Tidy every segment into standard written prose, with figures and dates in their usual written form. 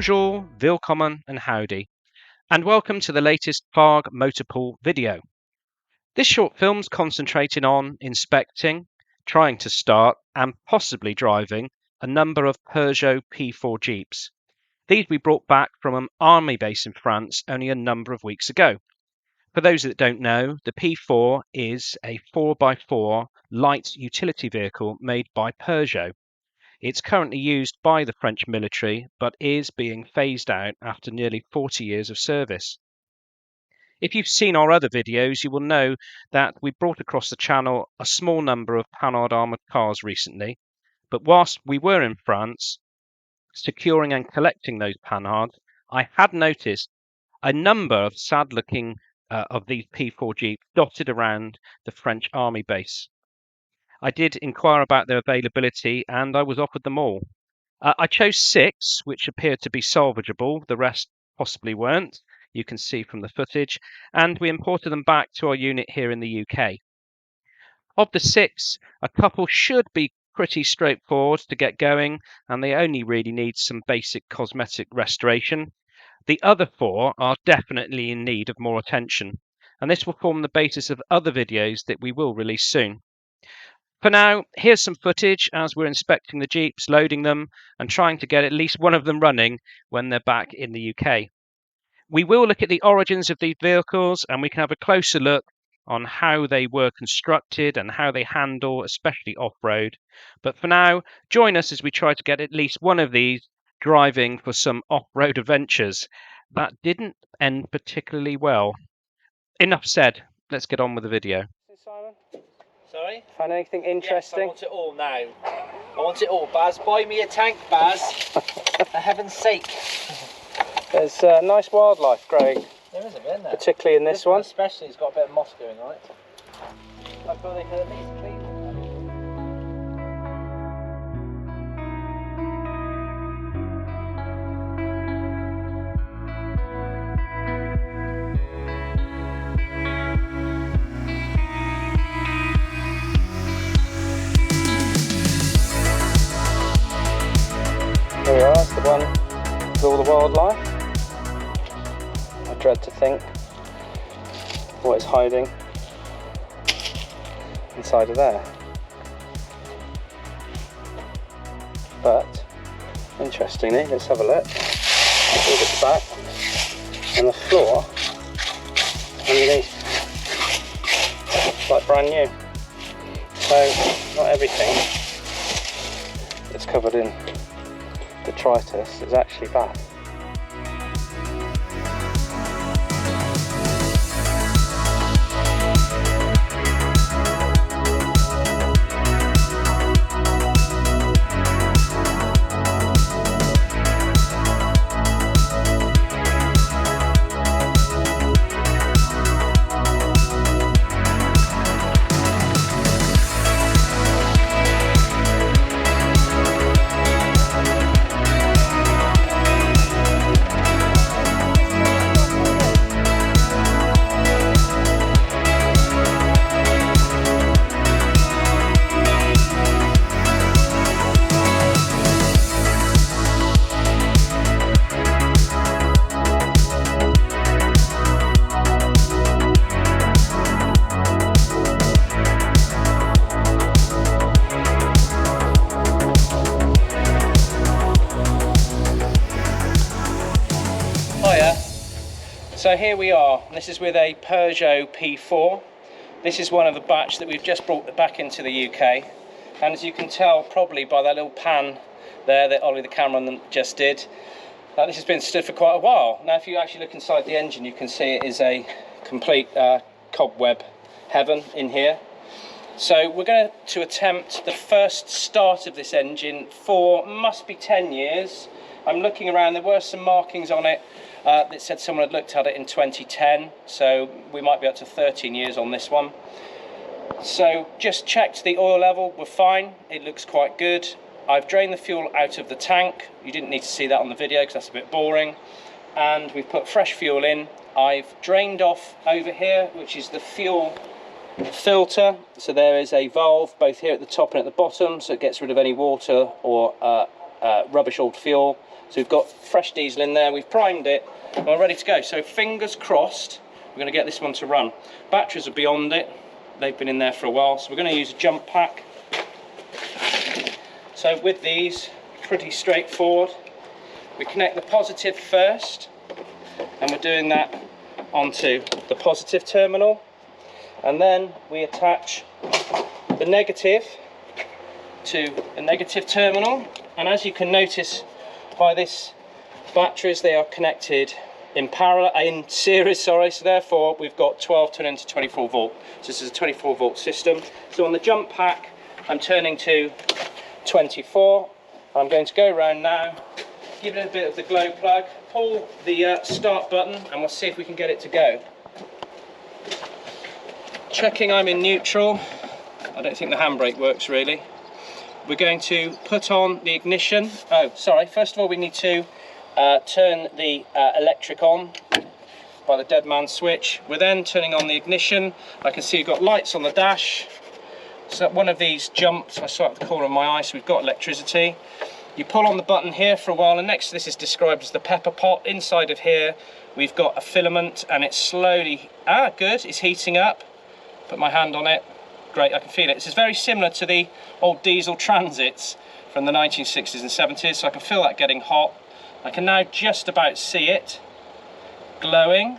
Bonjour, willkommen and howdy, and welcome to the latest Farg Motorpool video. This short film's concentrating on inspecting, trying to start and possibly driving a number of Peugeot P4 Jeeps. These we brought back from an army base in France only a number of weeks ago. For those that don't know, the P4 is a 4x4 light utility vehicle made by Peugeot. It's currently used by the French military, but is being phased out after nearly 40 years of service. If you've seen our other videos, you will know that we brought across the channel a small number of panhard armoured cars recently, but whilst we were in France, securing and collecting those panhards, I had noticed a number of sad-looking of these P4 Jeeps dotted around the French army base. I did inquire about their availability and I was offered them all. I chose 6, which appeared to be salvageable. The rest possibly weren't. You can see from the footage. And we imported them back to our unit here in the UK. Of the 6, a couple should be pretty straightforward to get going, and they only really need some basic cosmetic restoration. The other 4 are definitely in need of more attention, and this will form the basis of other videos that we will release soon. For now, here's some footage as we're inspecting the Jeeps, loading them, and trying to get at least one of them running when they're back in the UK. We will look at the origins of these vehicles, and we can have a closer look on how they were constructed and how they handle, especially off-road. But for now, join us as we try to get at least one of these driving for some off-road adventures. That didn't end particularly well. Enough said, let's get on with the video. Simon? Sorry? Find anything interesting? Yes, I want it all now. I want it all, Baz. Buy me a tank, Baz. For heaven's sake. There's nice wildlife growing, There is a bit, isn't there? particularly in this one. Especially, it's got a bit of moss going on it. I thought they could at least clean it. There we are, that's the one with all the wildlife. I dread to think what it's hiding inside of there. But, interestingly, let's have a look. All this back, and the floor underneath like brand new. So, not everything that's covered in detritus is actually bad. So here we are, this is with a Peugeot P4. This is one of the batch that we've just brought back into the UK. And as you can tell probably by that little pan there that Ollie the cameraman just did, this has been stood for quite a while. Now if you actually look inside the engine, you can see it is a complete cobweb heaven in here. So we're going to attempt the first start of this engine for must be 10 years. I'm looking around, there were some markings on it that said someone had looked at it in 2010, so we might be up to 13 years on this one. So just checked the oil level, we're fine, it looks quite good. I've drained the fuel out of the tank. You didn't need to see that on the video because that's a bit boring. And we've put fresh fuel in. I've drained off over here, which is the fuel filter. So there is a valve both here at the top and at the bottom, so it gets rid of any water or rubbish old fuel. So we've got fresh diesel in there, we've primed it, and we're ready to go. So fingers crossed, we're going to get this one to run. Batteries are beyond it, they've been in there for a while, so we're going to use a jump pack. So with these, pretty straightforward. We connect the positive first, and we're doing that onto the positive terminal, and then we attach the negative to the negative terminal. And as you can notice by this batteries, they are connected in parallel, in series, sorry, so therefore we've got 12 turned into 24 volt. So this is a 24 volt system. So on the jump pack, I'm turning to 24. I'm going to go around now, give it a bit of the glow plug, pull the start button, and we'll see if we can get it to go. Checking I'm in neutral. I don't think the handbrake works really. We're going to put on the ignition. Oh, sorry, first of all we need to turn the electric on by the dead man switch. We're then turning on the ignition. I can see you've got lights on the dash. So one of these jumps, I saw it at the corner of my eye, so we've got electricity. You pull on the button here for a while, and next to this is described as the pepper pot. Inside of here we've got a filament, and it's slowly, good, it's heating up. Put my hand on it, great, I can feel it. This is very similar to the old diesel transits from the 1960s and 70s, so I can feel that getting hot. I can now just about see it glowing.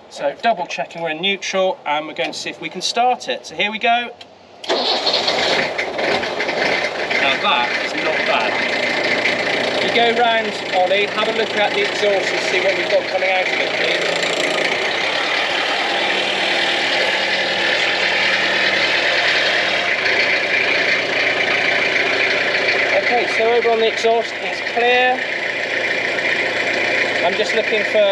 So double checking we're in neutral, and we're going to see if we can start it. So here we go. Now that is not bad. If you go round, Ollie, have a look at the exhaust and see what we've got coming out of it, please. Okay, so over on the exhaust it's clear. I'm just looking for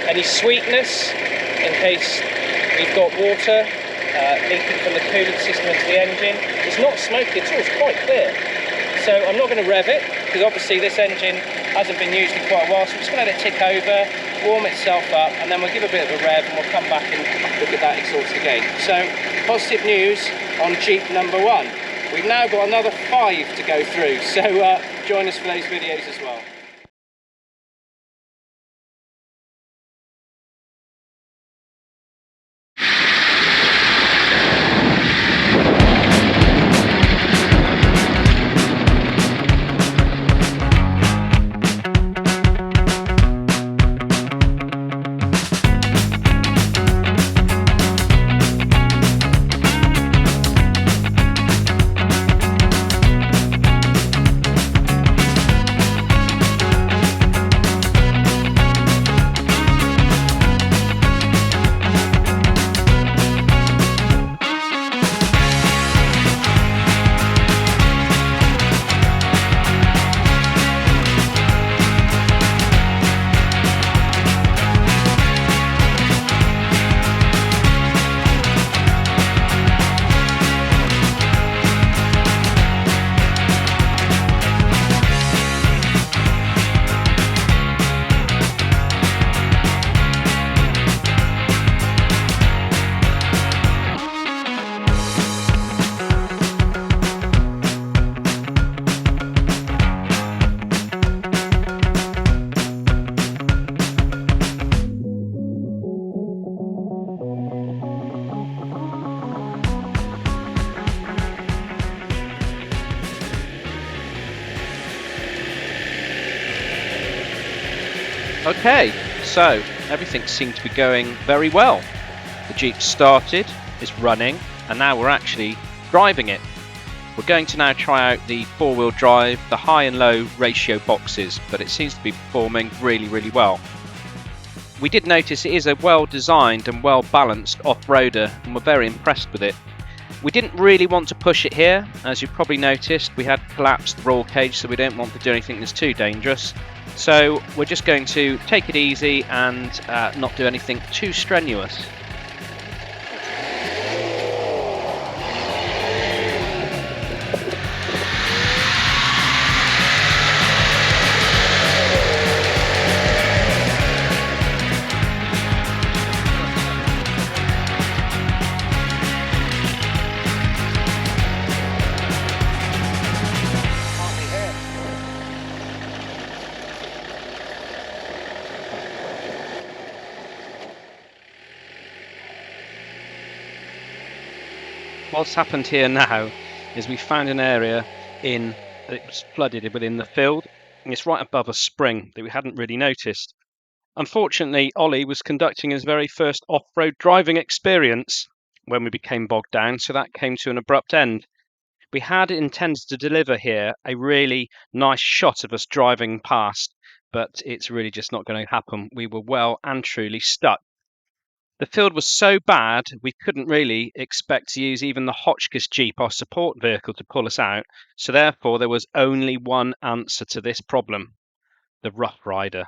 any sweetness in case we've got water leaking from the coolant system into the engine. It's not smoky at all, it's quite clear. So I'm not going to rev it, because obviously this engine hasn't been used in quite a while, so I'm just going to let it tick over, warm itself up, and then we'll give a bit of a rev and we'll come back and look at that exhaust again. So positive news on Jeep number 1. We've now got another 5 to go through, so join us for those videos as well. Okay, so everything seemed to be going very well. The Jeep started, it's running, and now we're actually driving it. We're going to now try out the four-wheel drive, the high and low ratio boxes, but it seems to be performing really, really well. We did notice it is a well-designed and well-balanced off-roader, and we're very impressed with it. We didn't really want to push it here. As you probably noticed, we had collapsed the roll cage, so we don't want to do anything that's too dangerous. So we're just going to take it easy and not do anything too strenuous. what's happened here now is we found an area that was flooded within the field, and it's right above a spring that we hadn't really noticed. Unfortunately, Ollie was conducting his very first off-road driving experience when we became bogged down, so that came to an abrupt end. We had intended to deliver here a really nice shot of us driving past, but it's really just not going to happen. We were well and truly stuck. The field was so bad we couldn't really expect to use even the Hotchkiss Jeep, our support vehicle, to pull us out, so therefore there was only one answer to this problem: the Rough Rider.